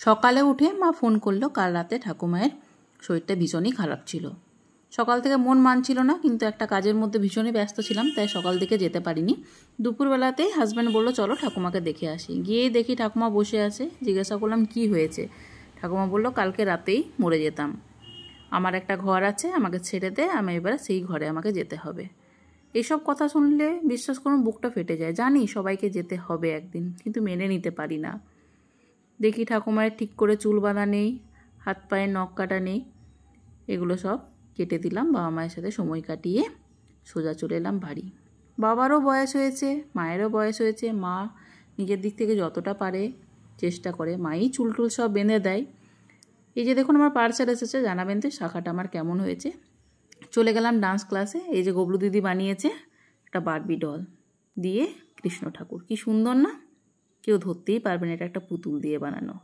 সকালে উঠে মা ফোন করলো, কাল রাতে ঠাকুমায়ের শরীরটা ভীষণই খারাপ ছিল। সকাল থেকে মন মানছিল না, কিন্তু একটা কাজের মধ্যে ভীষণই ব্যস্ত ছিলাম, তাই সকাল থেকে যেতে পারিনি। দুপুরবেলাতেই হাজব্যান্ড বললো চলো ঠাকুমাকে দেখে আসি। গিয়েই দেখি ঠাকুমা বসে আছে। জিজ্ঞাসা করলাম কি হয়েছে। ঠাকুমা বললো কালকে রাতেই মরে যেতাম, আমার একটা ঘর আছে, আমাকে ছেড়ে দে, আমি এবার সেই ঘরে আমাকে যেতে হবে। এইসব কথা শুনলে বিশ্বাস করুন বুকটা ফেটে যায়। জানি সবাইকে যেতে হবে একদিন, কিন্তু মেনে নিতে পারি না। দেখি ঠাকুমায়ের ঠিক করে চুল বাঁধা নেই, হাত পায়ে নখ কাটা নেই, এগুলো সব কেটে দিলাম। বাবা মায়ের সাথে সময় কাটিয়ে সোজা চলে এলাম বাড়ি। বাবারও বয়স হয়েছে, মায়েরও বয়স হয়েছে। মা নিজের দিক থেকে যতটা পারে চেষ্টা করে, মাই চুল টুল সব বেঁধে দেয়। এই যে দেখুন আমার পার্সেল এসেছে, জানাবেন তো শাখাটা আমার কেমন হয়েছে। চলে গেলাম ডান্স ক্লাসে। এই যে গবলু দিদি বানিয়েছে একটা বারবি ডল দিয়ে কৃষ্ণ ঠাকুর, কি সুন্দর না, কেউ ধরতেই পারবে না এটা একটা পুতুল দিয়ে বানানো।